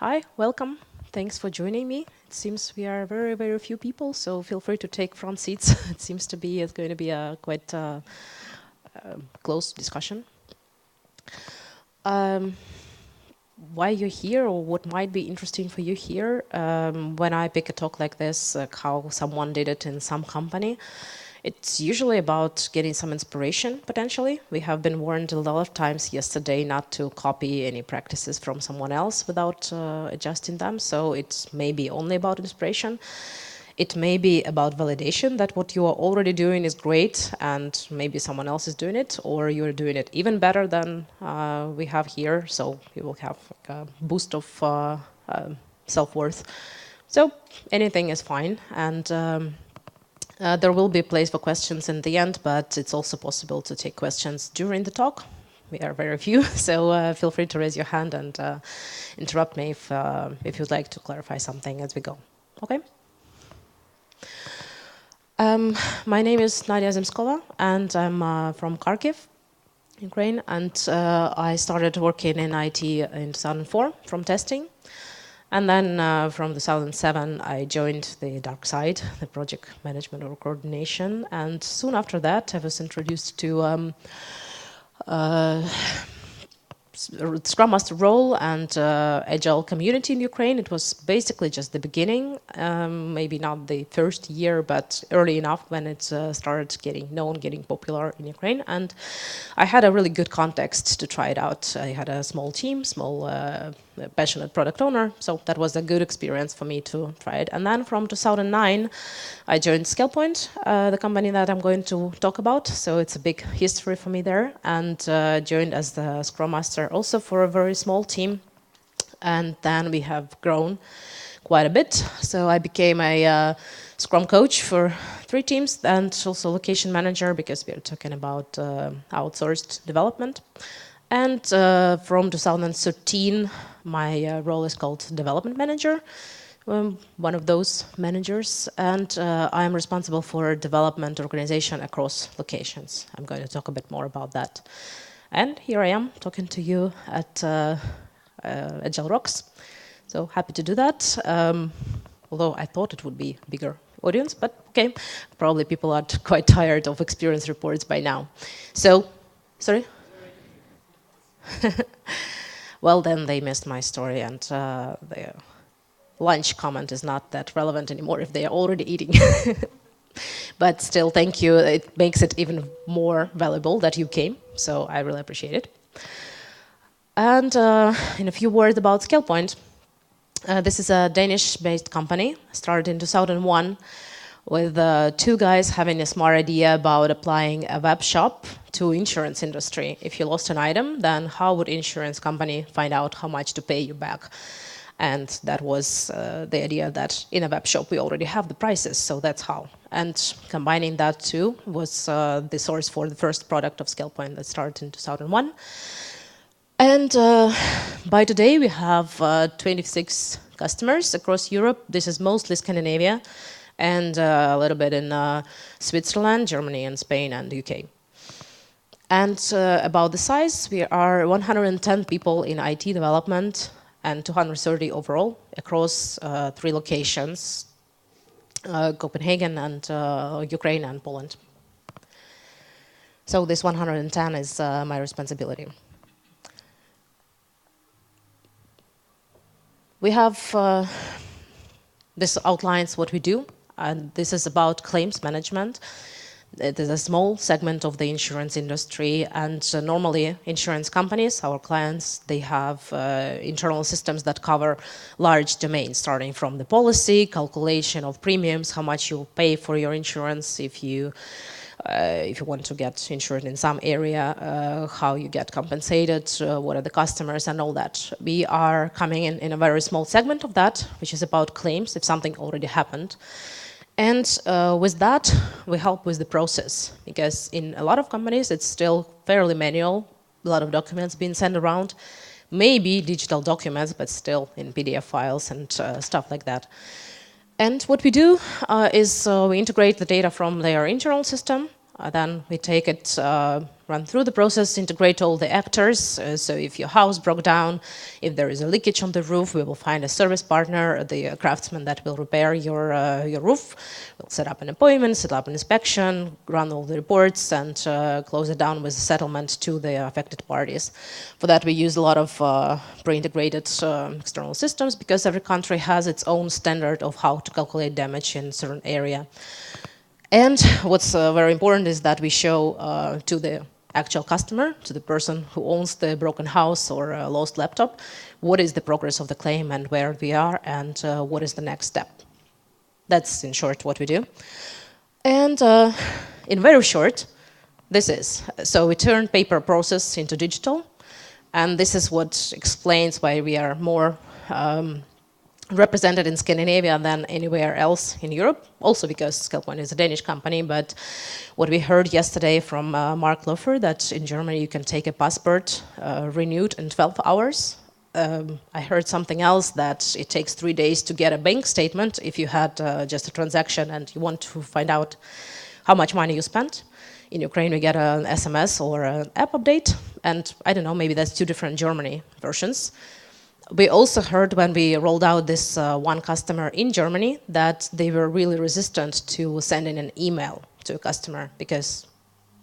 Hi, welcome. Thanks for joining me. It seems we are very, very few people, so feel free to take front seats. It seems to be it's going to be a quite close discussion. Um, why you're here, or what might be interesting for you here, when I pick a talk like this, like how someone did it in some company, it's usually about getting some inspiration, potentially. We have been warned a lot of times yesterday not to copy any practices from someone else without adjusting them, so it's maybe only about inspiration. It may be about validation, that what you are already doing is great and maybe someone else is doing it, or you're doing it even better than we have here, so you will have like a boost of self-worth. So anything is fine, and there will be a place for questions in the end, but it's also possible to take questions during the talk. We are very few, so feel free to raise your hand and interrupt me if you'd like to clarify something as we go. Okay? My name is NADIA ZEMSKOVA, and I'm from Kharkiv, Ukraine, and I started working in IT in 2004 from testing. And then from 2007, I joined the dark side, the project management or coordination. And soon after that, I was introduced to Scrum Master role and Agile community in Ukraine. It was basically just the beginning, maybe not the first year, but early enough when it started getting known, getting popular in Ukraine. And I had a really good context to try it out. I had a small team, passionate product owner, so that was a good experience for me to try it. And then from 2009, I joined Scalepoint, the company that I'm going to talk about, so it's a big history for me there, and joined as the Scrum Master also for a very small team. And then we have grown quite a bit, so I became a Scrum coach for 3 teams and also location manager, because we are talking about outsourced development. And from 2013, my role is called development manager, one of those managers, and I am responsible for development organization across locations. I'm going to talk a bit more about that. And here I am talking to you at Agile Rocks. So happy to do that, although I thought it would be a bigger audience, but okay, probably people are quite tired of experience reports by now. So, sorry? Well, then they missed my story, and the lunch comment is not that relevant anymore if they are already eating. But still, thank you. It makes it even more valuable that you came, so I really appreciate it. And in a few words about Scalepoint, this is a Danish-based company, started in 2001, with 2 guys having a smart idea about applying a web shop to insurance industry. If you lost an item, then how would insurance company find out how much to pay you back? And that was the idea that in a web shop we already have the prices, so that's how. And combining that too was the source for the first product of Scalepoint that started in 2001. And by today we have 26 customers across Europe. This is mostly Scandinavia, and a little bit in Switzerland, Germany, and Spain, and the UK. And about the size, we are 110 people in IT development and 230 overall across 3 locations, Copenhagen and Ukraine and Poland. So this 110 is my responsibility. We have, this outlines what we do, and this is about claims management. It is a small segment of the insurance industry, and normally insurance companies, our clients, they have internal systems that cover large domains, starting from the policy, calculation of premiums, how much you pay for your insurance if you want to get insured in some area, how you get compensated, what are the customers, and all that. We are coming in a very small segment of that, which is about claims, if something already happened. And with that, we help with the process, because in a lot of companies, it's still fairly manual, a lot of documents being sent around, maybe digital documents, but still in PDF files and stuff like that. And what we do is we integrate the data from their internal system Then we take it, run through the process, integrate all the actors. So if your house broke down, if there is a leakage on the roof, we will find a service partner, the craftsman that will repair your roof. We'll set up an appointment, set up an inspection, run all the reports, and close it down with a settlement to the affected parties. For that, we use a lot of pre-integrated external systems because every country has its own standard of how to calculate damage in a certain area. And what's very important is that we show to the actual customer, to the person who owns the broken house or lost laptop, what is the progress of the claim and where we are and what is the next step. That's in short what we do. And in very short, this is. So we turn paper process into digital, and this is what explains why we are more represented in Scandinavia than anywhere else in Europe, also because Scalepoint is a Danish company, but what we heard yesterday from Mark Lofer, that in Germany you can take a passport renewed in 12 hours. I heard something else, that it takes 3 days to get a bank statement if you had just a transaction and you want to find out how much money you spent. In Ukraine we get an SMS or an app update, and I don't know, maybe that's 2 different Germany versions. We also heard when we rolled out this one customer in Germany that they were really resistant to sending an email to a customer because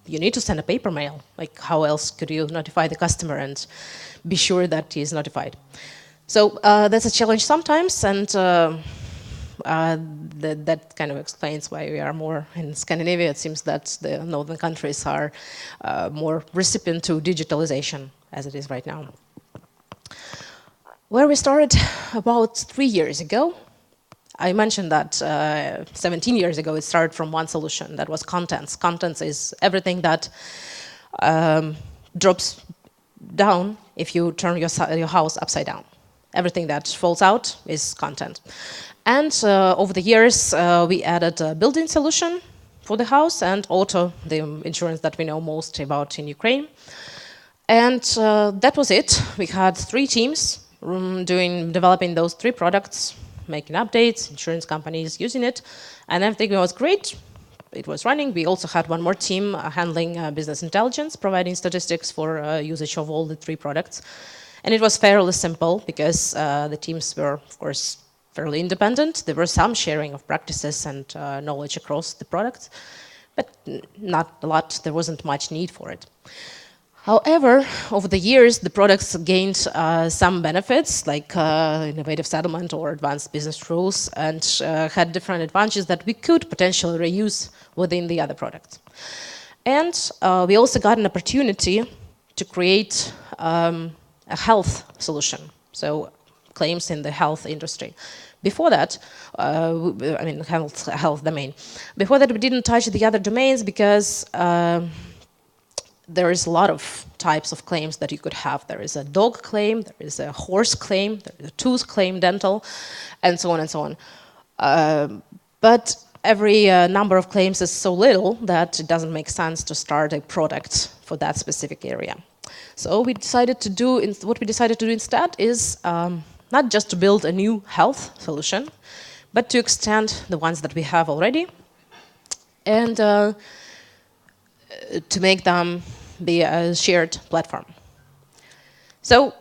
you need to send a paper mail. Like, how else could you notify the customer and be sure that he is notified? So that's a challenge sometimes, and that kind of explains why we are more in Scandinavia. It seems that the northern countries are more recipient to digitalization as it is right now. Where we started about 3 years ago, I mentioned that 17 years ago it started from one solution, that was contents. Contents is everything that drops down if you turn your house upside down. Everything that falls out is content. And over the years we added a built-in solution for the house and auto, the insurance that we know most about in Ukraine. And that was it. We had 3 teams developing those 3 products, making updates, insurance companies using it, and everything was great. It was running. We also had one more team handling business intelligence, providing statistics for usage of all the 3 products. And it was fairly simple because the teams were, of course, fairly independent. There was some sharing of practices and knowledge across the products, but not a lot. There wasn't much need for it. However, over the years, the products gained some benefits, like innovative settlement or advanced business rules, and had different advantages that we could potentially reuse within the other products. And we also got an opportunity to create a health solution, so claims in the health industry. Before that, I mean health domain. Before that, we didn't touch the other domains because there is a lot of types of claims that you could have. There is a dog claim, there is a horse claim, there is a tooth claim, dental, and so on and so on. But every number of claims is so little that it doesn't make sense to start a product for that specific area. So we decided to do, what we decided to do instead is not just to build a new health solution, but to extend the ones that we have already and to make them be a shared platform. So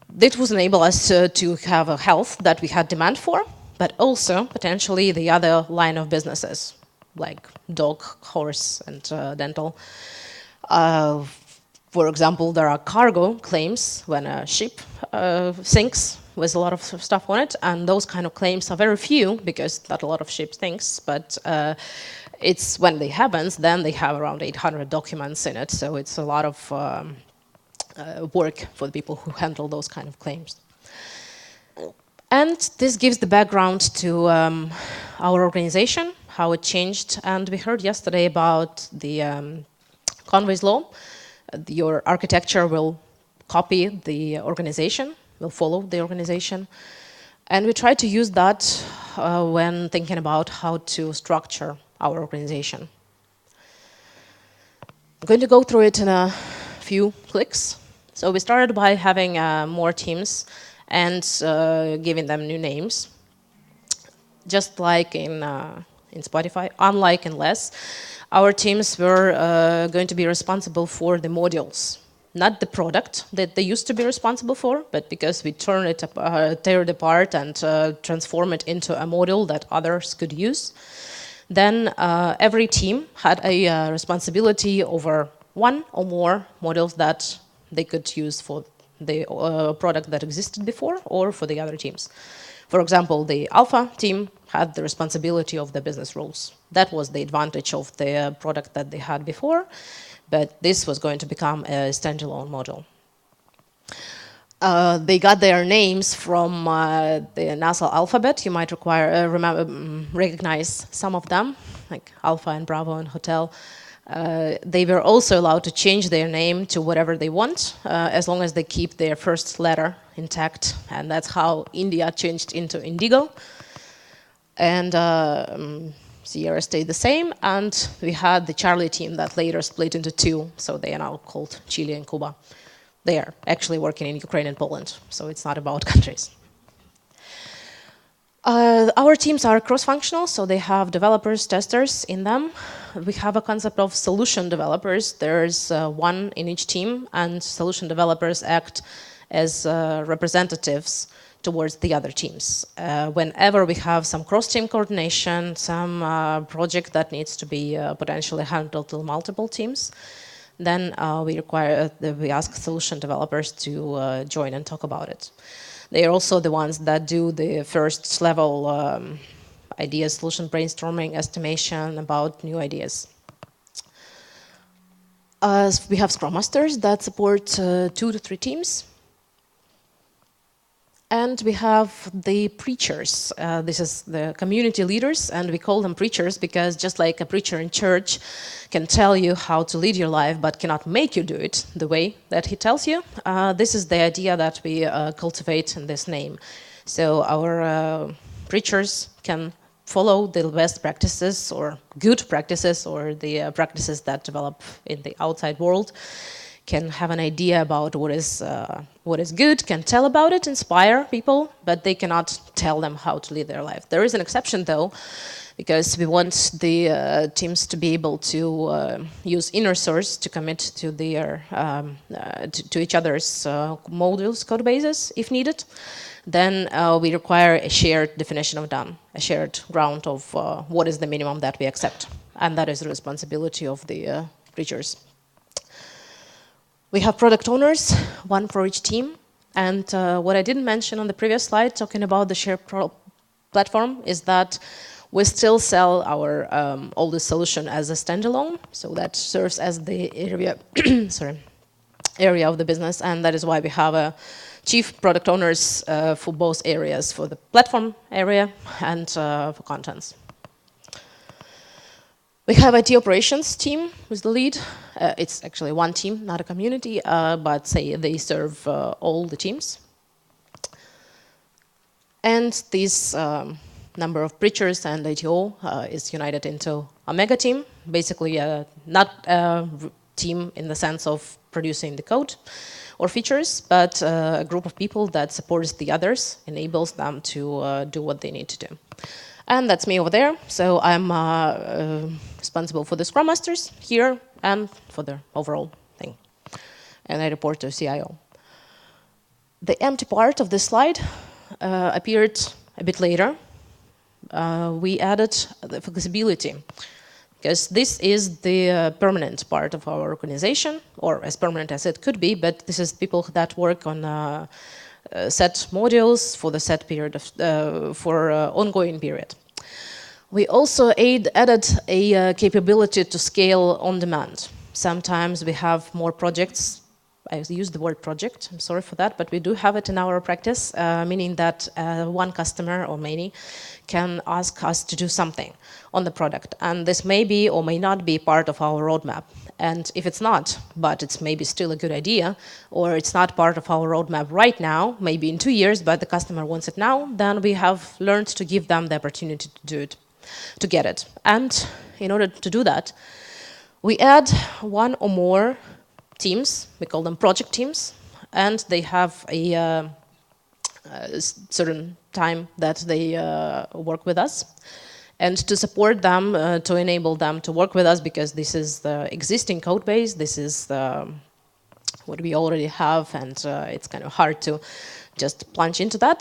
this would enable us to have a health that we had demand for, but also potentially the other line of businesses, like dog, horse, and dental. For example, there are cargo claims when a ship sinks with a lot of stuff on it, and those kind of claims are very few because not a lot of ships sinks, but it's when they happens, then they have around 800 documents in it, so it's a lot of work for the people who handle those kind of claims. And this gives the background to our organization, how it changed, and we heard yesterday about the Conway's Law. Your architecture will copy the organization, will follow the organization, and we try to use that when thinking about how to structure our organization. I'm going to go through it in a few clicks. So we started by having more teams and giving them new names. Just like in in Spotify, unlike in less, our teams were going to be responsible for the modules, not the product that they used to be responsible for, but because we tear it apart and transform it into a module that others could use. Then every team had a responsibility over one or more modules that they could use for the product that existed before or for the other teams. For example, the alpha team had the responsibility of the business rules. That was the advantage of the product that they had before, but this was going to become a standalone module. They got their names from the NASA alphabet. You might recognize some of them, like Alpha and Bravo and Hotel. They were also allowed to change their name to whatever they want, as long as they keep their first letter intact. And that's how India changed into Indigo. And Sierra stayed the same. And we had the Charlie team that later split into two. So they are now called Chile and Cuba. They are actually working in Ukraine and Poland. So it's not about countries. Our teams are cross-functional, so they have developers, testers in them. We have a concept of solution developers. There's one in each team, and solution developers act as representatives towards the other teams. Whenever we have some cross-team coordination, some project that needs to be potentially handled to multiple teams, then we ask solution developers to join and talk about it. They are also the ones that do the first level idea solution brainstorming, estimation about new ideas. We have Scrum Masters that support 2 to 3 teams. And we have the preachers. This is the community leaders, and we call them preachers because just like a preacher in church can tell you how to lead your life but cannot make you do it the way that he tells you, this is the idea that we cultivate in this name. So our preachers can follow the best practices or good practices or the practices that develop in the outside world, can have an idea about what is good, can tell about it, inspire people, but they cannot tell them how to lead their life. There is an exception, though, because we want the teams to be able to use inner source to commit to their to each other's modules, code bases, if needed. Then we require a shared definition of done, a shared ground of what is the minimum that we accept, and that is the responsibility of the preachers. We have product owners, one for each team. And what I didn't mention on the previous slide, talking about the shared platform, is that we still sell our oldest solution as a standalone. So that serves as the area, area of the business. And that is why we have a chief product owners for both areas, for the platform area and for contents. We have IT operations team who's the lead. It's actually one team, not a community, but say they serve all the teams. And this number of preachers and ITO is united into a mega team, basically not a team in the sense of producing the code or features, but a group of people that supports the others, enables them to do what they need to do. And that's me over there. So I'm responsible for the Scrum Masters here and for the overall thing. And I report to CIO. The empty part of this slide appeared a bit later. We added the flexibility, because this is the permanent part of our organization, or as permanent as it could be, but this is people that work on set modules for the set period of, for ongoing period. We also added a capability to scale on demand. Sometimes we have more projects. I use the word project, I'm sorry for that, but we do have it in our practice, meaning that one customer or many can ask us to do something on the product. And this may be or may not be part of our roadmap. And if it's not, but it's maybe still a good idea, or it's not part of our roadmap right now, maybe in 2 years, but the customer wants it now, then we have learned to give them the opportunity to do it, to get it. And in order to do that, we add one or more teams, we call them project teams, and they have a certain time that they work with us. and to support them, to enable them to work with us, because this is the existing code base, this is what we already have, and it's kind of hard to just plunge into that.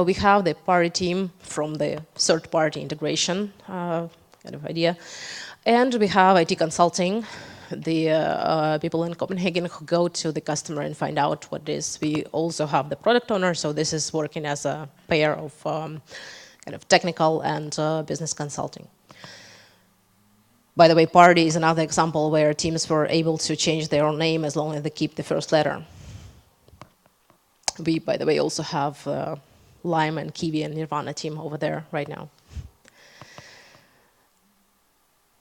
We have the party team from the third-party integration kind of idea, and we have IT consulting, the people in Copenhagen who go to the customer and find out what it is. We also have the product owner, so this is working as a pair of kind of technical and business consulting. By the way, party is another example where teams were able to change their own name as long as they keep the first letter. We, by the way, also have Lime and Kiwi and Nirvana team over there right now.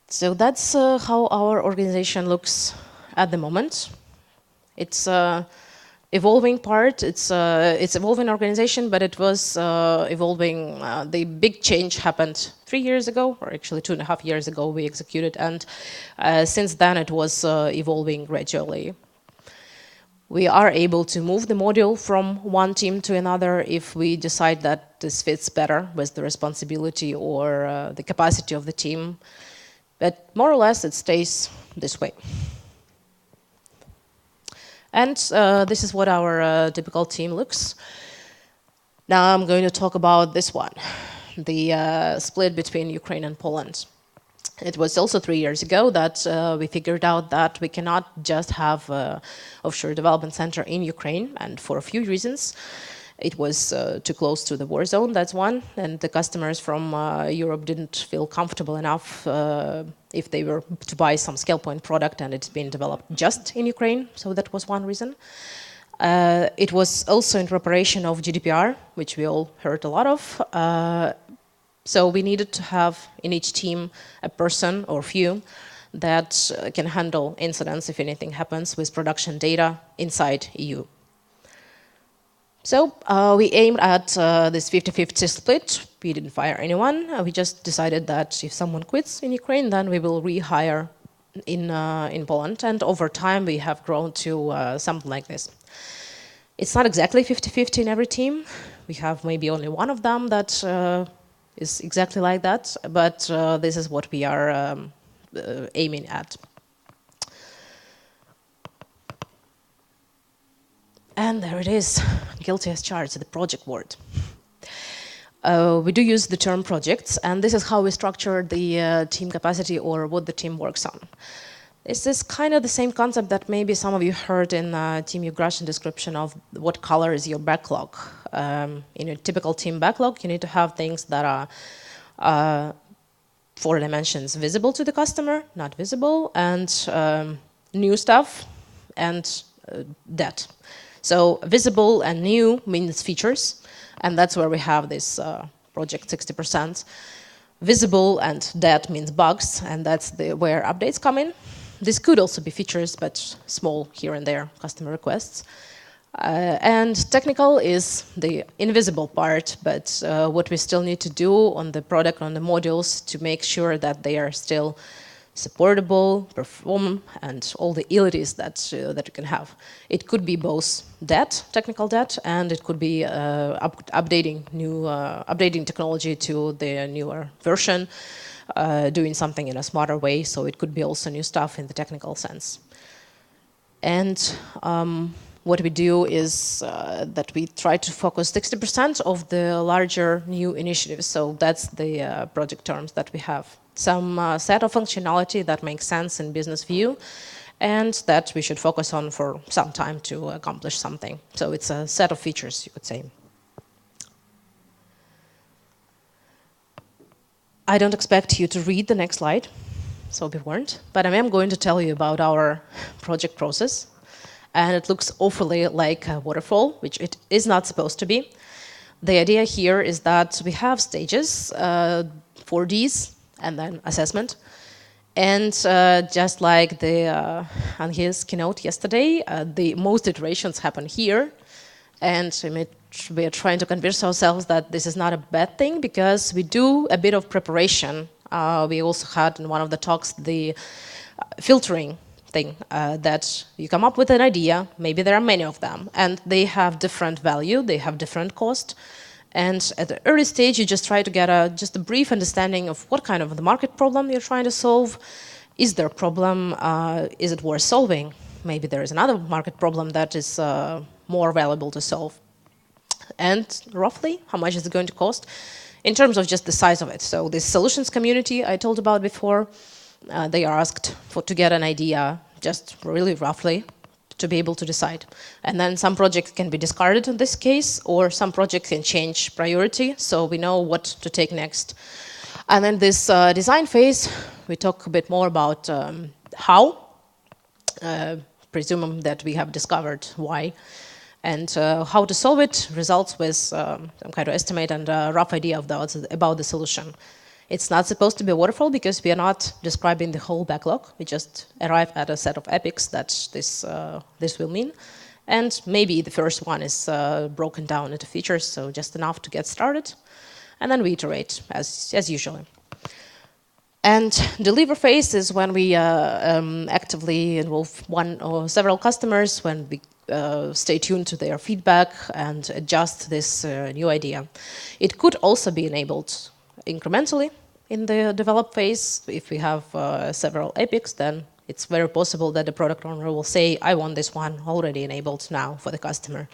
So that's how our organization looks at the moment. It's evolving part. It's evolving organization, but it was evolving. The big change happened 3 years ago, or actually 2.5 years ago. We executed, and since then it was evolving gradually. We are able to move the module from one team to another if we decide that this fits better with the responsibility or the capacity of the team. But more or less, it stays this way. And this is what our typical team looks. Now I'm going to talk about this one, the split between Ukraine and Poland. It was also 3 years ago that we figured out that we cannot just have an offshore development center in Ukraine, and for a few reasons. It was too close to the war zone, that's one, and the customers from Europe didn't feel comfortable enough if they were to buy some Scalepoint product and it's been developed just in Ukraine, so that was one reason. It was also in preparation of GDPR, which we all heard a lot of. So we needed to have in each team a person or few that can handle incidents if anything happens with production data inside EU. So we aimed at this 50-50 split. We didn't fire anyone. We just decided that if someone quits in Ukraine, then we will rehire in Poland. And over time, we have grown to something like this. It's not exactly 50-50 in every team. We have maybe only one of them that is exactly like that. But this is what we are aiming at. And there it is, guilty as charged, the project word. We do use the term projects, and this is how we structure the team capacity or what the team works on. This is kind of the same concept that maybe some of you heard in Team Ugrashin description of what color is your backlog. In a typical team backlog, you need to have things that are 4 dimensions visible to the customer, not visible, and new stuff, and debt. So visible and new means features, and that's where we have this project 60%. Visible and dead means bugs, and that's where updates come in. This could also be features, but small here and there, customer requests. And technical is the invisible part, but what we still need to do on the product, on the modules, to make sure that they are still supportable, perform, and all the abilities that you can have. It could be both debt, technical debt, and it could be updating technology to the newer version, doing something in a smarter way. So it could be also new stuff in the technical sense. And what we do is that we try to focus 60% of the larger new initiatives. So that's the project terms that we have. Some set of functionality that makes sense in business view, and that we should focus on for some time to accomplish something. So it's a set of features, you could say. I don't expect you to read the next slide, so be warned, but I am going to tell you about our project process. And it looks awfully like a waterfall, which it is not supposed to be. The idea here is that we have stages, 4Ds, and then assessment. And just like on his keynote yesterday, the most iterations happen here. And we are trying to convince ourselves that this is not a bad thing, because we do a bit of preparation. We also had in one of the talks the filtering thing, that you come up with an idea, maybe there are many of them, and they have different value, they have different cost, And at the early stage, you just try to get just a brief understanding of what kind of the market problem you're trying to solve. Is there a problem? Is it worth solving? Maybe there is another market problem that is more valuable to solve. And roughly, how much is it going to cost? In terms of just the size of it. So this solutions community I told about before, they are asked to get an idea, just really roughly, to be able to decide. And then some projects can be discarded in this case, or some projects can change priority, so we know what to take next. And then this design phase, we talk a bit more about how, presuming that we have discovered why, and how to solve it results with some kind of estimate and a rough idea of about the solution. It's not supposed to be a waterfall because we are not describing the whole backlog. We just arrive at a set of epics that this will mean. And maybe the first one is broken down into features, so just enough to get started. And then we iterate, as usually. And deliver phase is when we actively involve one or several customers, when we stay tuned to their feedback and adjust this new idea. It could also be enabled incrementally in the develop phase. If we have several epics, then it's very possible that the product owner will say, I want this one already enabled now for the customer.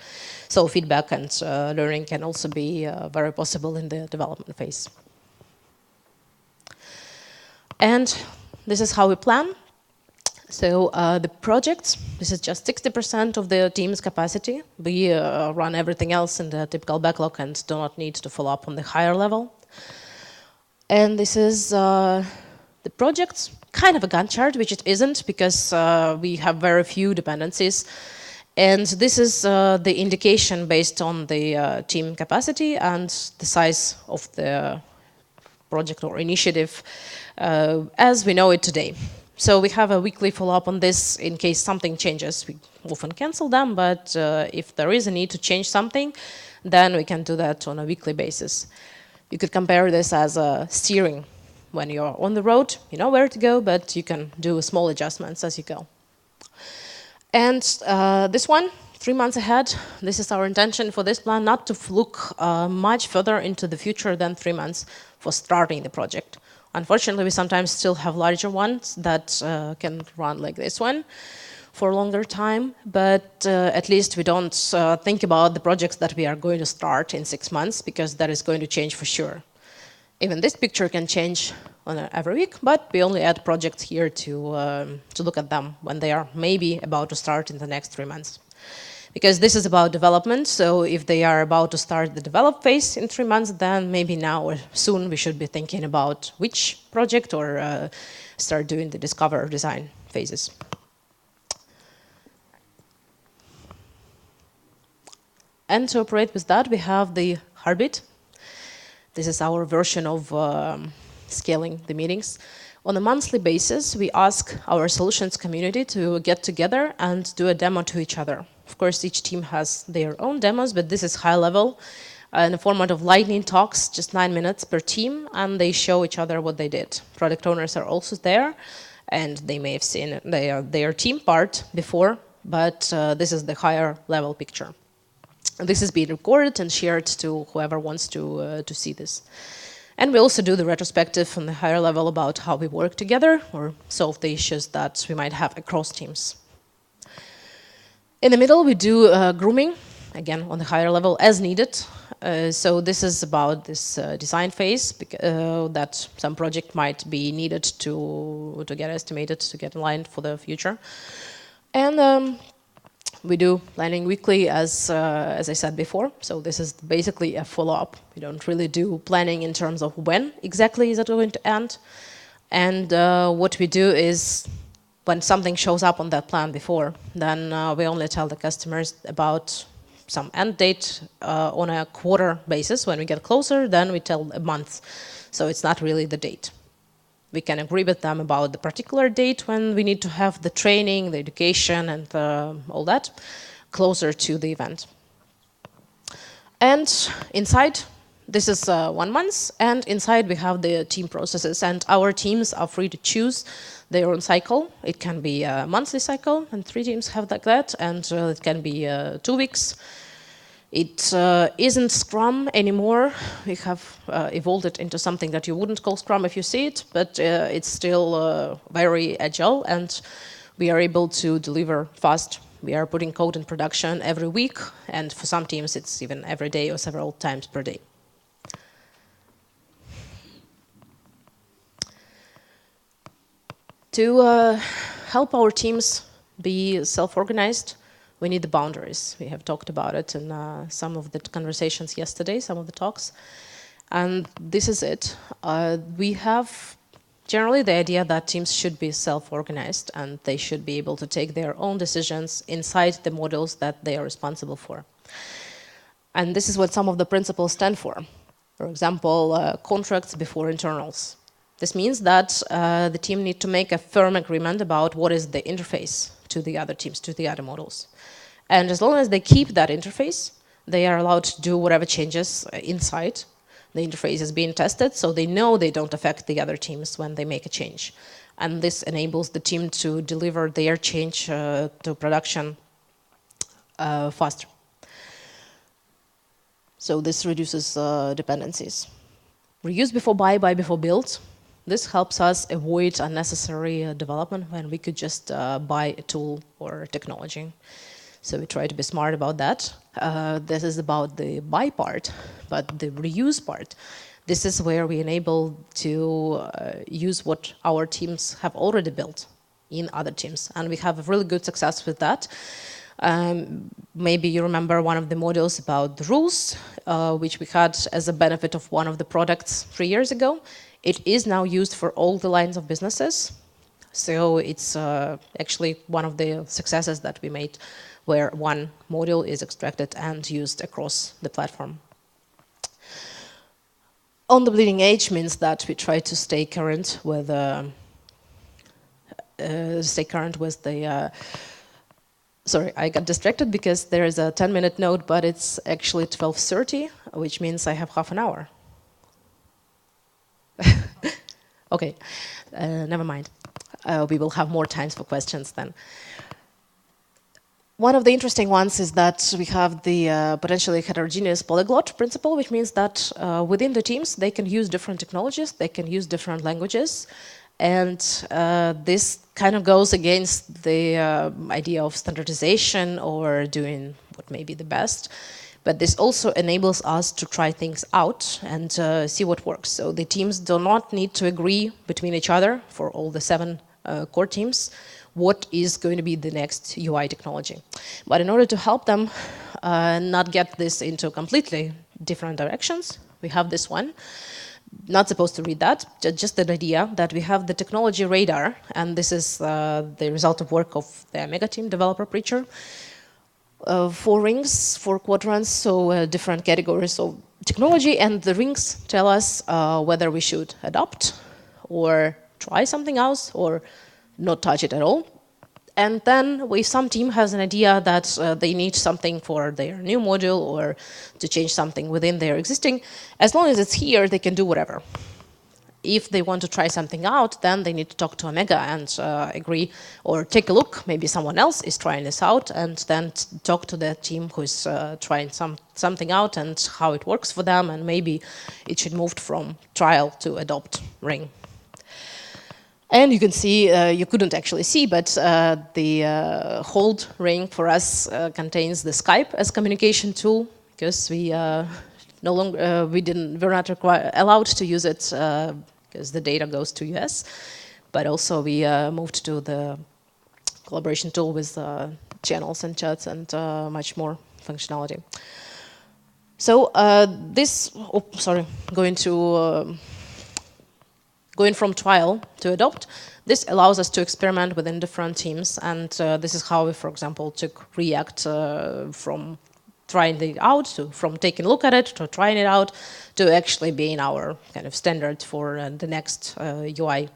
So feedback and learning can also be very possible in the development phase. And this is how we plan. So the projects, this is just 60% of the team's capacity. We run everything else in the typical backlog and do not need to follow up on the higher level. And this is the projects, kind of a Gantt chart, which it isn't because we have very few dependencies. And this is the indication based on the team capacity and the size of the project or initiative as we know it today. So we have a weekly follow-up on this in case something changes. We often cancel them, but if there is a need to change something, then we can do that on a weekly basis. You could compare this as a steering. When you're on the road, you know where to go, but you can do small adjustments as you go. And this one, 3 months ahead, this is our intention for this plan, not to look much further into the future than 3 months for starting the project. Unfortunately, we sometimes still have larger ones that can run like this one for a longer time, but at least we don't think about the projects that we are going to start in 6 months, because that is going to change for sure. Even this picture can change every week, but we only add projects here to look at them when they are maybe about to start in the next 3 months. Because this is about development, so if they are about to start the develop phase in 3 months, then maybe now or soon we should be thinking about which project or start doing the discover design phases. And to operate with that, we have the Heartbeat. This is our version of scaling the meetings. On a monthly basis, we ask our solutions community to get together and do a demo to each other. Of course, each team has their own demos, but this is high level in the format of lightning talks, just 9 minutes per team, and they show each other what they did. Product owners are also there, and they may have seen their team part before, but this is the higher level picture. This is being recorded and shared to whoever wants to see this. And we also do the retrospective on the higher level about how we work together or solve the issues that we might have across teams. In the middle, we do grooming, again, on the higher level as needed. So this is about this design phase that some project might be needed to get estimated, to get aligned for the future. And we do planning weekly, as I said before. So this is basically a follow-up. We don't really do planning in terms of when exactly is it going to end. And what we do is, when something shows up on that plan before, then we only tell the customers about some end date on a quarter basis. When we get closer, then we tell a month. So it's not really the date. We can agree with them about the particular date when we need to have the training, the education, and all that closer to the event. And inside, this is 1 month, and inside we have the team processes, and our teams are free to choose their own cycle. It can be a monthly cycle, and 3 teams have like that, and it can be 2 weeks. It isn't Scrum anymore. We have evolved it into something that you wouldn't call Scrum if you see it, but it's still very agile, and we are able to deliver fast. We are putting code in production every week, and for some teams it's even every day or several times per day. To help our teams be self-organized, we need the boundaries. We have talked about it in some of the conversations yesterday, some of the talks. And this is it. We have generally the idea that teams should be self-organized and they should be able to take their own decisions inside the modules that they are responsible for. And this is what some of the principles stand for. For example, contracts before internals. This means that the team need to make a firm agreement about what is the interface to the other teams, to the other models. And as long as they keep that interface, they are allowed to do whatever changes inside. The interface is being tested, so they know they don't affect the other teams when they make a change. And this enables the team to deliver their change to production faster. So this reduces dependencies. Reuse before buy before build. This helps us avoid unnecessary development when we could just buy a tool or technology. So we try to be smart about that. This is about the buy part, but the reuse part, this is where we enable to use what our teams have already built in other teams. And we have a really good success with that. Maybe you remember one of the modules about the rules, which we had as a benefit of one of the products 3 years ago. It is now used for all the lines of businesses. So it's actually one of the successes that we made where one module is extracted and used across the platform. On the bleeding edge means that we try to stay current with the sorry, I got distracted because there is a 10-minute note, but it's actually 12:30, which means I have half an hour. Okay, never mind. We will have more times for questions then. One of the interesting ones is that we have the potentially heterogeneous polyglot principle, which means that within the teams, they can use different technologies, they can use different languages, and this kind of goes against the idea of standardization or doing what may be the best. But this also enables us to try things out and see what works. So the teams do not need to agree between each other for all the 7 core teams what is going to be the next UI technology. But in order to help them not get this into completely different directions, we have this one. Not supposed to read that, just an idea that we have the technology radar, and this is the result of work of the Omega team developer Preacher. 4 rings, 4 quadrants, so different categories of technology, and the rings tell us whether we should adopt or try something else or not touch it at all. And then if some team has an idea that they need something for their new module or to change something within their existing, as long as it's here, they can do whatever. If they want to try something out, then they need to talk to Omega and agree or take a look. Maybe someone else is trying this out, and then talk to the team who's trying something out and how it works for them, and maybe it should move from trial to adopt ring. And you can see, you couldn't actually see, but the hold ring for us contains the Skype as communication tool, because we no longer we're not allowed to use it because the data goes to US, but also we moved to the collaboration tool with channels and chats and much more functionality. So going from trial to adopt, this allows us to experiment within different teams, and this is how we, for example, took React from trying it out, from taking a look at it, to trying it out, to actually being our kind of standard for the next UI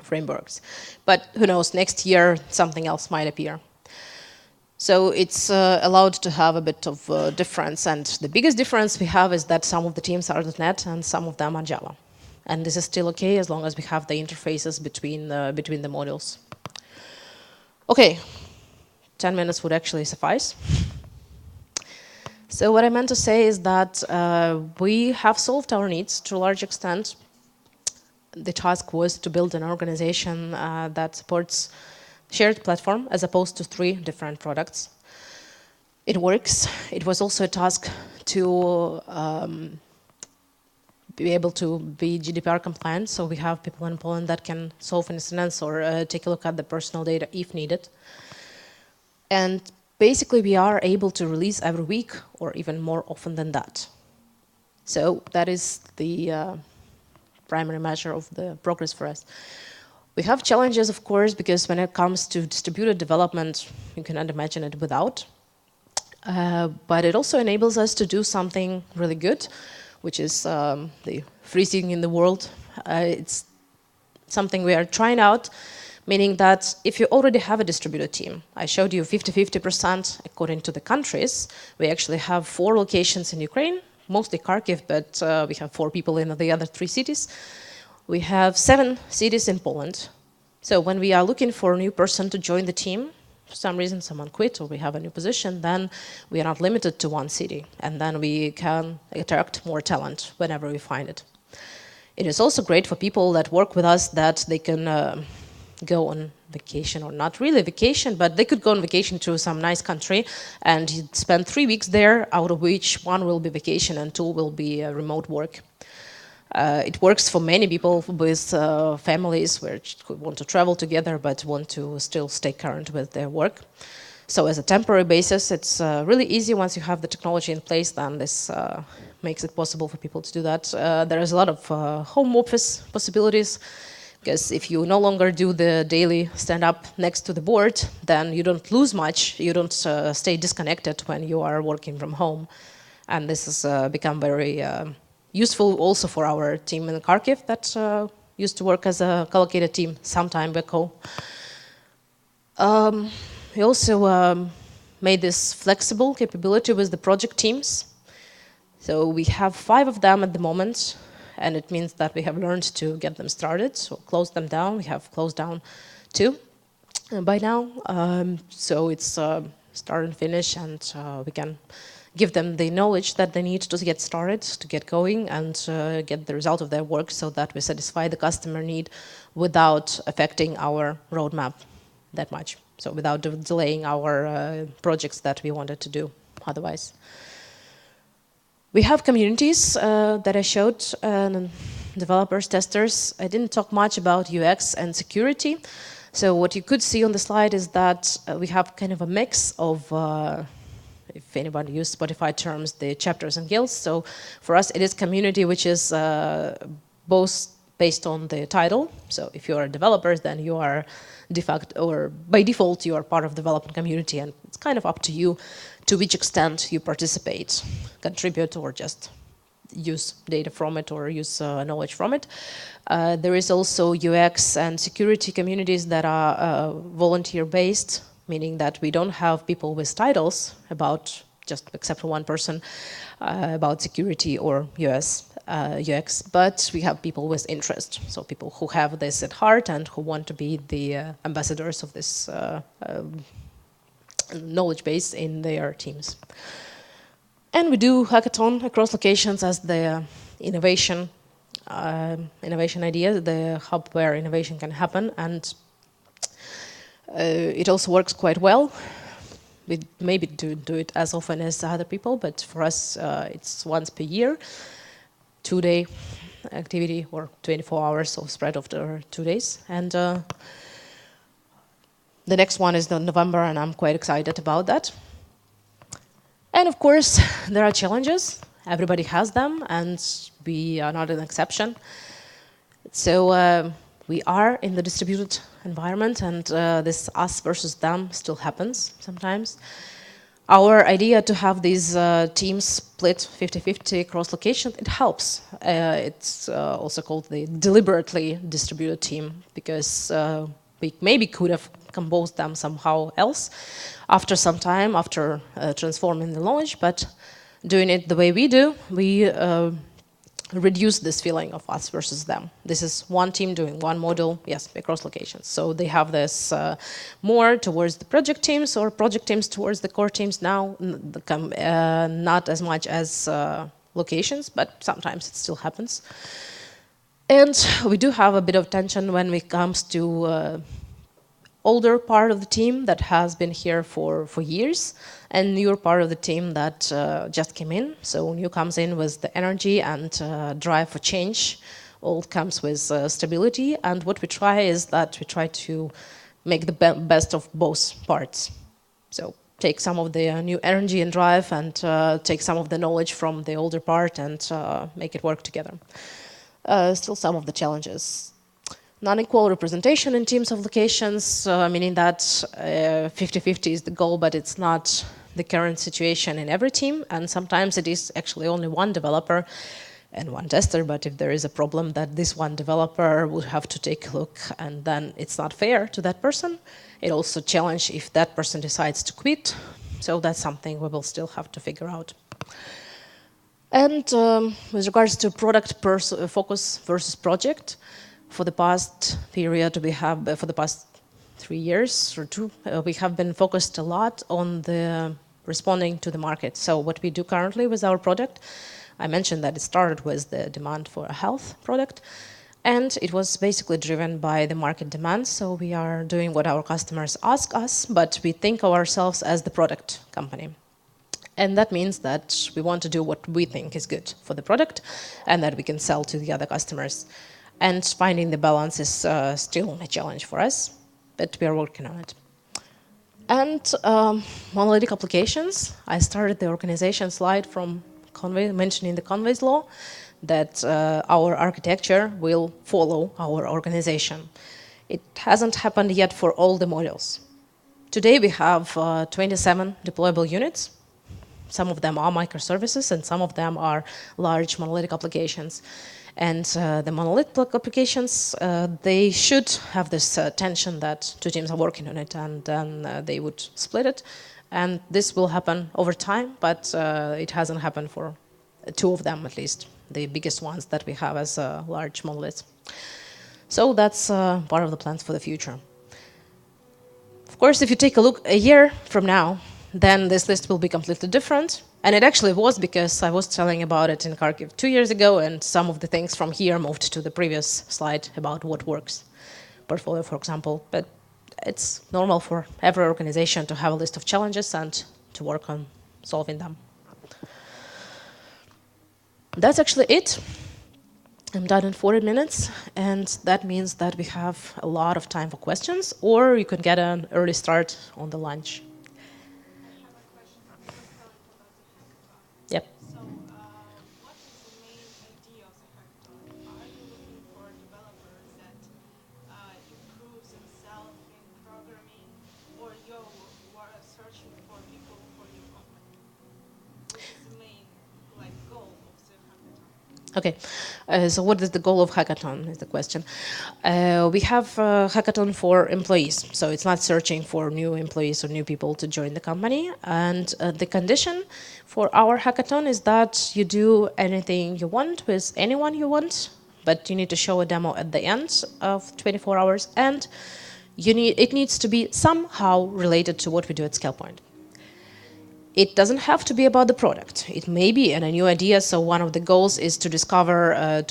frameworks. But who knows, next year something else might appear. So it's allowed to have a bit of difference, and the biggest difference we have is that some of the teams are .NET and some of them are Java. And this is still okay as long as we have the interfaces between the modules. Okay, 10 minutes would actually suffice. So what I meant to say is that we have solved our needs to a large extent. The task was to build an organization that supports shared platform as opposed to 3 different products. It works. It was also a task to be able to be GDPR compliant, so we have people in Poland that can solve incidents or take a look at the personal data if needed. And basically we are able to release every week or even more often than that. So that is the primary measure of the progress for us. We have challenges, of course, because when it comes to distributed development, you cannot imagine it without. But it also enables us to do something really good, which is the freezing in the world. It's something we are trying out, meaning that if you already have a distributed team, I showed you 50-50% according to the countries. We actually have 4 locations in Ukraine, mostly Kharkiv, but we have 4 people in the other 3 cities. We have 7 cities in Poland. So when we are looking for a new person to join the team, for some reason someone quit or we have a new position, then we are not limited to 1 city, and then we can attract more talent whenever we find it. It is also great for people that work with us that they can go on vacation, or not really vacation, but they could go on vacation to some nice country and spend 3 weeks there, out of which 1 will be vacation and 2 will be remote work. It works for many people with families who want to travel together but want to still stay current with their work. So as a temporary basis, it's really easy. Once you have the technology in place, then this makes it possible for people to do that. There is a lot of home office possibilities, because if you no longer do the daily stand-up next to the board, then you don't lose much. You don't stay disconnected when you are working from home. And this has become very useful also for our team in Kharkiv that used to work as a collocated team some time ago. We also made this flexible capability with the project teams. So we have 5 of them at the moment, and it means that we have learned to get them started, so close them down. We have closed down 2 by now. So it's start and finish, and we can give them the knowledge that they need to get started, to get going, and get the result of their work so that we satisfy the customer need without affecting our roadmap that much. So without delaying our projects that we wanted to do otherwise. We have communities that I showed, developers, testers. I didn't talk much about UX and security. So what you could see on the slide is that we have kind of a mix of if anybody used Spotify terms, the chapters and guilds. So for us, it is community, which is both based on the title. So if you are developers, then you are de facto, or by default, you are part of the development community, and it's kind of up to you to which extent you participate, contribute, or just use data from it or use knowledge from it. There is also UX and security communities that are volunteer-based, meaning that we don't have people with titles about, just except for 1 person, about security or UX, but we have people with interest, so people who have this at heart and who want to be the ambassadors of this knowledge base in their teams. And we do hackathon across locations as the innovation idea, the hub where innovation can happen, and it also works quite well. We maybe do it as often as other people, but for us it's once per year, 2-day activity or 24 hours of spread over 2 days. And the next one is in November, and I'm quite excited about that. And of course, there are challenges. Everybody has them, and we are not an exception. So we are in the distributed environment, and this us versus them still happens sometimes. Our idea to have these teams split 50-50 across locations, it helps. It's also called the deliberately distributed team, because we maybe could have composed them somehow else after some time, after transforming the knowledge, but doing it the way we do, we reduce this feeling of us versus them. This is one team doing one module, yes, across locations. So they have this more towards the project teams or project teams towards the core teams now, not as much as locations, but sometimes it still happens. And we do have a bit of tension when it comes to older part of the team that has been here for years, and newer part of the team that just came in. So new comes in with the energy and drive for change. Old comes with stability. And what we try is that we try to make the best of both parts. So take some of the new energy and drive and take some of the knowledge from the older part and make it work together. Still some of the challenges. Non-equal representation in teams of locations, meaning that 50-50 is the goal, but it's not the current situation in every team. And sometimes it is actually only one developer and one tester, but if there is a problem that this one developer would have to take a look, and then it's not fair to that person. It also challenges if that person decides to quit. So that's something we will still have to figure out. And with regards to product focus versus project, for the past period, for the past 3 years or 2, we have been focused a lot on the responding to the market. So what we do currently with our product, I mentioned that it started with the demand for a health product, and it was basically driven by the market demand. So we are doing what our customers ask us, but we think of ourselves as the product company. And that means that we want to do what we think is good for the product and that we can sell to the other customers. And finding the balance is still a challenge for us, but we are working on it. And monolithic applications. I started the organization slide from mentioning the Conway's law, that our architecture will follow our organization. It hasn't happened yet for all the modules. Today we have 27 deployable units. Some of them are microservices and some of them are large monolithic applications. And the monolithic applications, they should have this tension that 2 teams are working on it, and then they would split it. And this will happen over time, but it hasn't happened for 2 of them at least, the biggest ones that we have as large monoliths. So that's part of the plans for the future. Of course, if you take a look a year from now, then this list will be completely different. And it actually was, because I was telling about it in Kharkiv 2 years ago, and some of the things from here moved to the previous slide about what works. Portfolio, for example. But it's normal for every organization to have a list of challenges and to work on solving them. That's actually it. I'm done in 40 minutes, and that means that we have a lot of time for questions, or you can get an early start on the lunch. Yep. So, what is the main idea of the hackathon? Are you looking for developers that improve themselves in programming, or you are searching for people for your company? What is the main goal of the hackathon? Okay, so what is the goal of hackathon is the question. We have a hackathon for employees, so it's not searching for new employees or new people to join the company. And the condition for our hackathon is that you do anything you want with anyone you want, but you need to show a demo at the end of 24 hours, and it needs to be somehow related to what we do at Scalepoint. It doesn't have to be about the product. It may be a new idea. So one of the goals is to discover,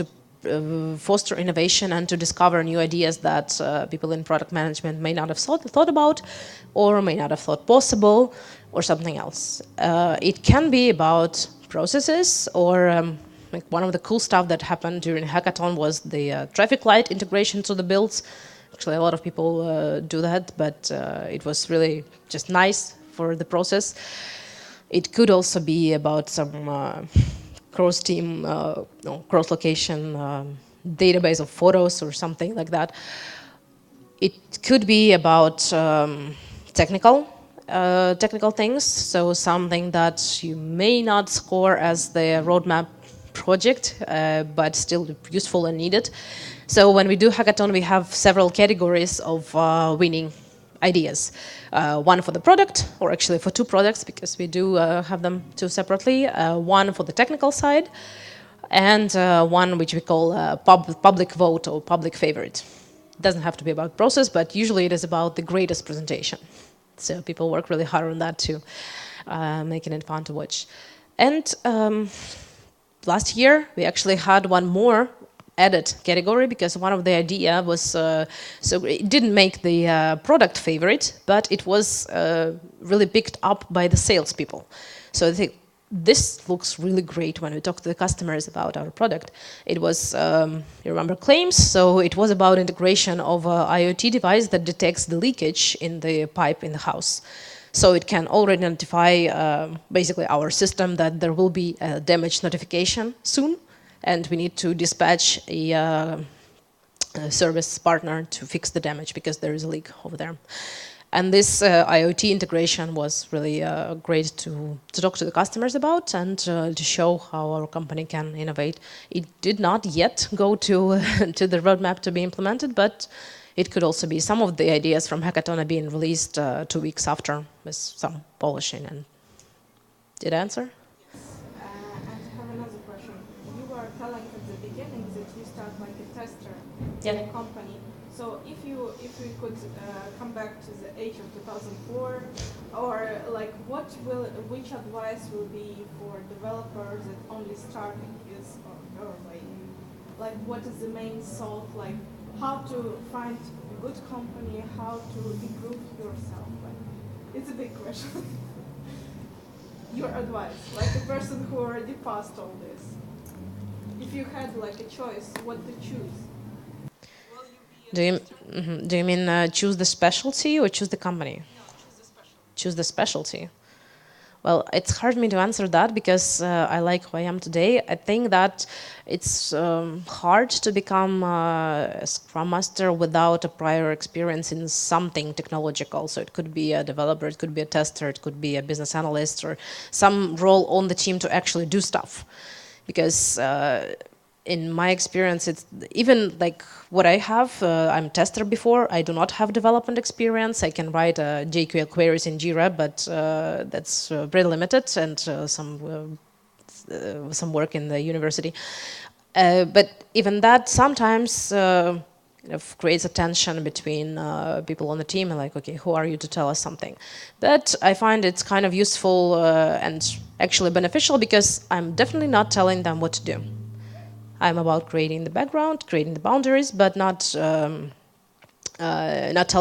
foster innovation and to discover new ideas that people in product management may not have thought about or may not have thought possible or something else. It can be about processes or one of the cool stuff that happened during hackathon was the traffic light integration to the builds. Actually, a lot of people do that, but it was really just nice for the process. It could also be about some cross-team, cross-location database of photos or something like that. It could be about technical things, so something that you may not score as the roadmap project, but still useful and needed. So when we do hackathon, we have several categories of winning ideas. One for the product, or actually for 2 products, because we do have them 2 separately. One for the technical side, and one which we call public vote or public favorite. It doesn't have to be about process, but usually it is about the greatest presentation. So people work really hard on that too, making it fun to watch. And last year, we actually had one more added category because one of the idea was, so it didn't make the product favorite, but it was really picked up by the salespeople. So I think this looks really great when we talk to the customers about our product. It was, you remember claims, so it was about integration of an IoT device that detects the leakage in the pipe in the house. So it can already identify basically our system that there will be a damage notification soon, and we need to dispatch a service partner to fix the damage because there is a leak over there. And this IoT integration was really great to talk to the customers about and to show how our company can innovate. It did not yet go to, to the roadmap to be implemented, but it could also be some of the ideas from Hackathon are being released 2 weeks after with some polishing. And did I answer? Yes. And I have another question. You were telling at the beginning that you start like a tester in a company. So if we could come back to the age of 2004, or like which advice will be for developers that only starting his or her way? Like what is the main salt? Like how to find a good company, how to improve yourself? Like it's a big question. Your advice, like a person who already passed all this. If you had like a choice, what to choose? Will you be Do you mean choose the specialty or choose the company? No, choose the specialty. Choose the specialty. Well, it's hard me to answer that because I like who I am today. I think that it's hard to become a Scrum Master without a prior experience in something technological. So it could be a developer, it could be a tester, it could be a business analyst, or some role on the team to actually do stuff. Because in my experience, it's even like what I have, I'm a tester before, I do not have development experience. I can write JQL queries in Jira, but that's very limited, and some work in the university. But even that sometimes creates a tension between people on the team and like, okay, who are you to tell us something? But I find it's kind of useful and actually beneficial because I'm definitely not telling them what to do. I'm about creating the background, creating the boundaries, but not telling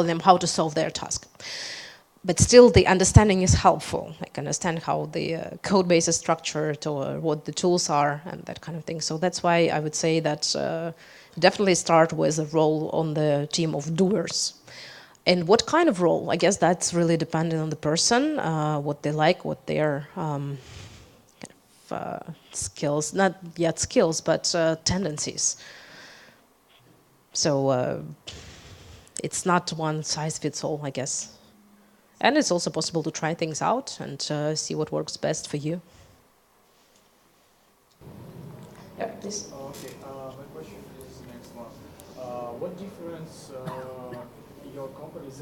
them how to solve their task. But still, the understanding is helpful. I can understand how the code base is structured or what the tools are and that kind of thing. So that's why I would say that definitely start with a role on the team of doers. And what kind of role? I guess that's really dependent on the person, what they like, what their skills, not yet skills, but tendencies. So it's not one size fits all, I guess. And it's also possible to try things out and see what works best for you. Yeah, please. Okay, my question is the next one. What difference your company is,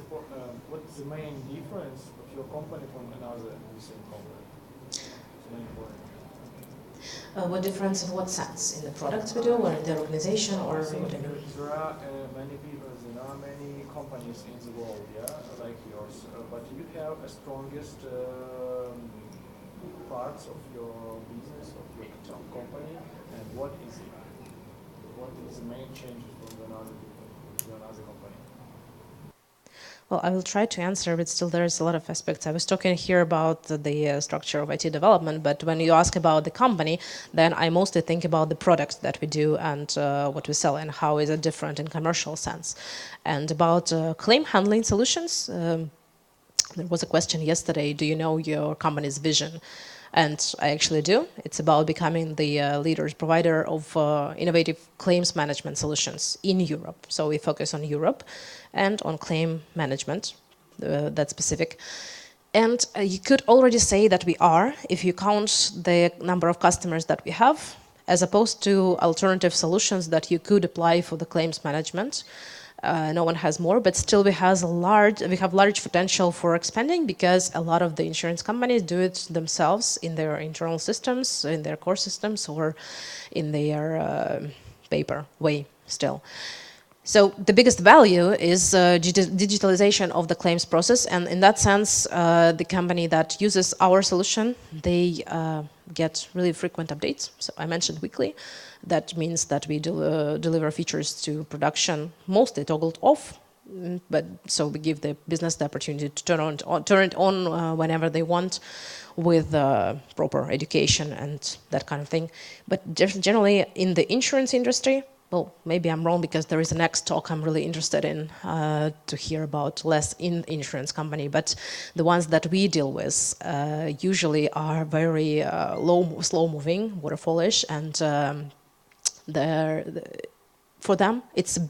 what is the main difference of your company from another the same company? It's the main point. What difference in what sense? In the products we do, or in the organization, or what do you mean? There are many people, there are many companies in the world, yeah, like yours, but you have a strongest parts of your business, of your company, and what is it? What is the main changes from another company? Well, I will try to answer, but still there's a lot of aspects. I was talking here about the structure of IT development, but when you ask about the company, then I mostly think about the products that we do and what we sell and how is it different in commercial sense. And about claim handling solutions, there was a question yesterday, do you know your company's vision? And I actually do. It's about becoming the leaders provider of innovative claims management solutions in Europe. So we focus on Europe and on claim management, that's specific. And you could already say that we are, if you count the number of customers that we have, as opposed to alternative solutions that you could apply for the claims management. No one has more, but still we have large potential for expanding because a lot of the insurance companies do it themselves in their internal systems, in their core systems, or in their paper way still. So the biggest value is digitalization of the claims process, and in that sense, the company that uses our solution, they get really frequent updates. So I mentioned weekly. That means that we deliver features to production, mostly toggled off, but so we give the business the opportunity to turn it on whenever they want, with proper education and that kind of thing. But generally, in the insurance industry, well, maybe I'm wrong because there is a next talk I'm really interested in to hear about less in insurance company, but the ones that we deal with usually are very slow moving, waterfallish, and for them it's a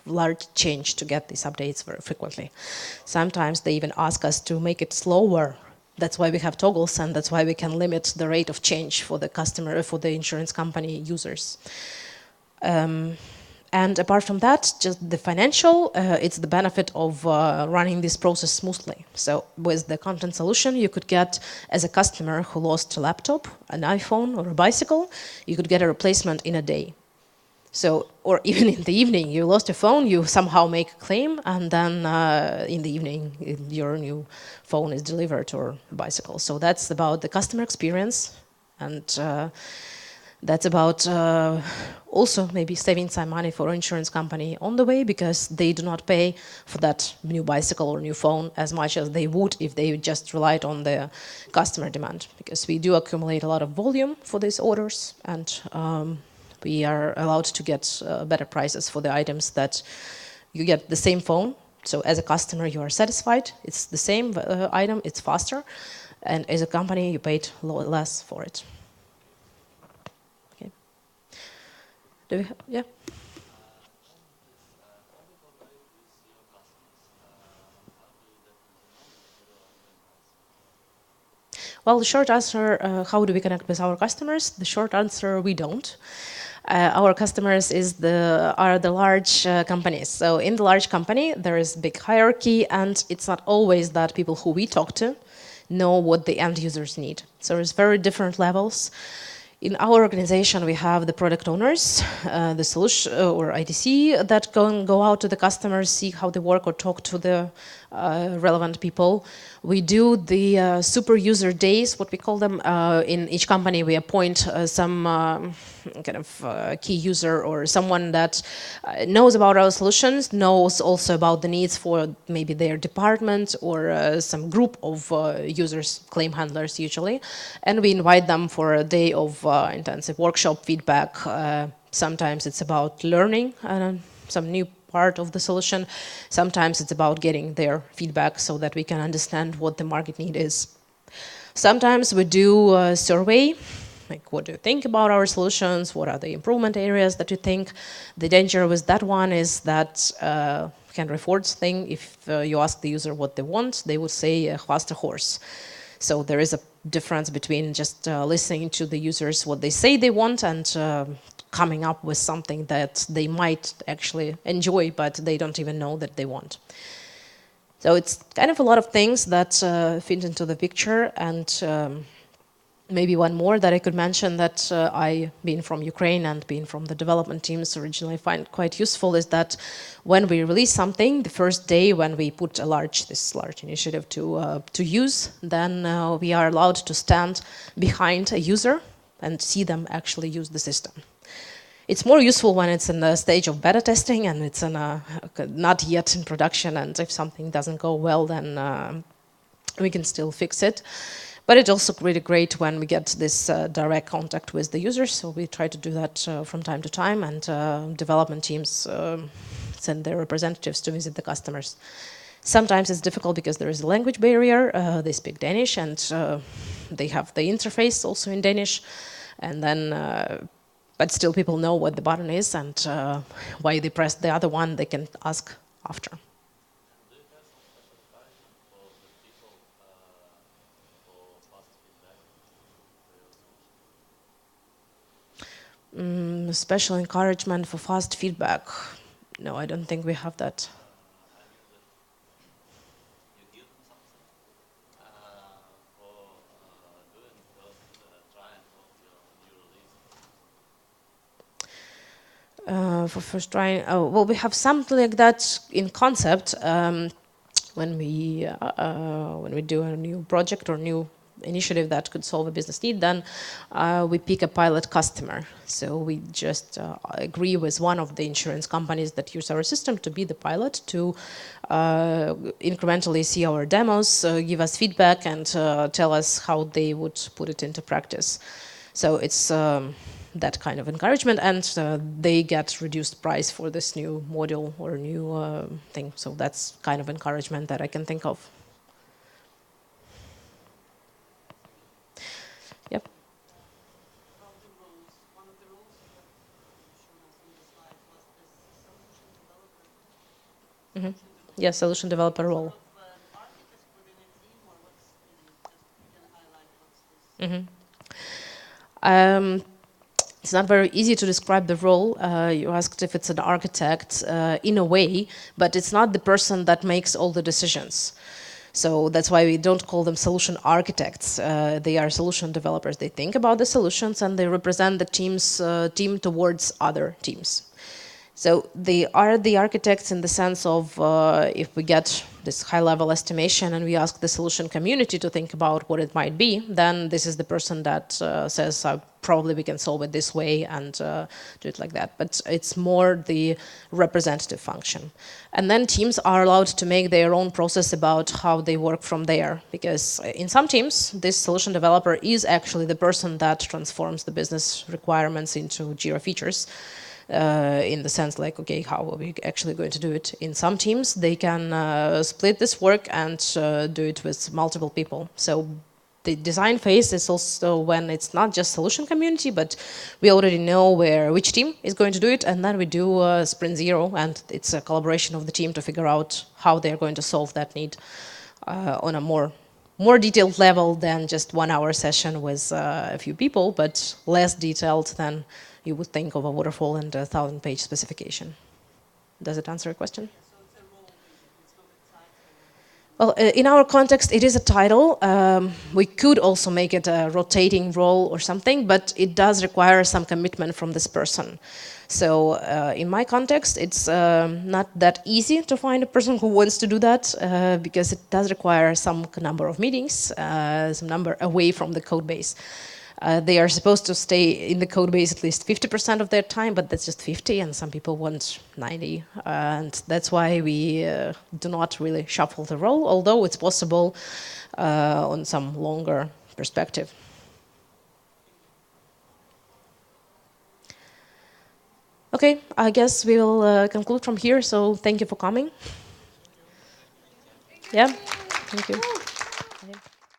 large change to get these updates very frequently. Sometimes they even ask us to make it slower. That's why we have toggles, and that's why we can limit the rate of change for the customer, for the insurance company users. And apart from that, just the financial, it's the benefit of running this process smoothly. So with the content solution, you could get, as a customer who lost a laptop, an iPhone, or a bicycle, you could get a replacement in a day. So, or even in the evening, you lost your phone, you somehow make a claim, and then in the evening, your new phone is delivered, or a bicycle. So that's about the customer experience, and that's about also maybe saving some money for insurance company on the way, because they do not pay for that new bicycle or new phone as much as they would if they just relied on the customer demand. Because we do accumulate a lot of volume for these orders, and we are allowed to get better prices for the items that you get the same phone. So as a customer, you are satisfied. It's the same item, it's faster. And as a company, you paid less for it. Okay. Do we have, yeah? Well, the short answer, how do we connect with our customers? The short answer, we don't. Our customers are the large companies. So in the large company, there is big hierarchy, and it's not always that people who we talk to know what the end users need. So there's very different levels. In our organization, we have the product owners, the solution or IDC that go out to the customers, see how they work, or talk to the relevant people. We do the super user days, what we call them. In each company, we appoint some kind of key user or someone that knows about our solutions, knows also about the needs for maybe their department or some group of users, claim handlers usually. And we invite them for a day of intensive workshop feedback. Sometimes it's about learning some new part of the solution. Sometimes it's about getting their feedback so that we can understand what the market need is. Sometimes we do a survey, like what do you think about our solutions? What are the improvement areas that you think? The danger with that one is that Henry Ford's thing, if you ask the user what they want, they would say a faster horse. So there is a difference between just listening to the users what they say they want and coming up with something that they might actually enjoy, but they don't even know that they want. So it's kind of a lot of things that fit into the picture. And maybe one more that I could mention that I, being from Ukraine and being from the development teams originally, find quite useful is that when we release something, the first day when we put this large initiative to use, then we are allowed to stand behind a user and see them actually use the system. It's more useful when it's in the stage of beta testing and it's not yet in production, and if something doesn't go well, then we can still fix it. But it's also really great when we get this direct contact with the users, so we try to do that from time to time, and development teams send their representatives to visit the customers. Sometimes it's difficult because there is a language barrier. They speak Danish, and they have the interface also in Danish, and then but still people know what the button is and why they press the other one, they can ask after. Special encouragement for fast feedback. No, I don't think we have that. For first try, oh, well, we have something like that in concept. When we do a new project or new initiative that could solve a business need, then we pick a pilot customer. So we just agree with one of the insurance companies that use our system to be the pilot, to incrementally see our demos, give us feedback, and tell us how they would put it into practice. So it's that kind of encouragement, and they get reduced price for this new module or new thing. So that's kind of encouragement that I can think of. Yep. About the roles, one of the roles you have shown us in the slide was this solution developer. Yeah, solution developer role. Sort of an architect within a team, or what's the, just you can highlight what's this? It's not very easy to describe the role. You asked if it's an architect in a way, but it's not the person that makes all the decisions. So that's why we don't call them solution architects. They are solution developers. They think about the solutions and they represent the team towards other teams. So they are the architects in the sense of if we get this high-level estimation and we ask the solution community to think about what it might be, then this is the person that says, probably we can solve it this way and do it like that. But it's more the representative function. And then teams are allowed to make their own process about how they work from there. Because in some teams, this solution developer is actually the person that transforms the business requirements into Jira features. In the sense like, okay, how are we actually going to do it? In some teams, they can split this work and do it with multiple people. So the design phase is also when it's not just solution community, but we already know which team is going to do it, and then we do sprint zero, and it's a collaboration of the team to figure out how they're going to solve that need on a more detailed level than just 1 hour session with a few people, but less detailed than you would think of a waterfall and a 1,000-page specification. Does it answer your question? So it's a role, basically, it's not a title. Well, in our context, it is a title. We could also make it a rotating role or something, but it does require some commitment from this person. So in my context, it's not that easy to find a person who wants to do that because it does require some number of meetings, some number away from the code base. They are supposed to stay in the code base at least 50% of their time, but that's just 50, and some people want 90. And that's why we do not really shuffle the role, although it's possible on some longer perspective. Okay, I guess we will conclude from here, so thank you for coming. Yeah, thank you.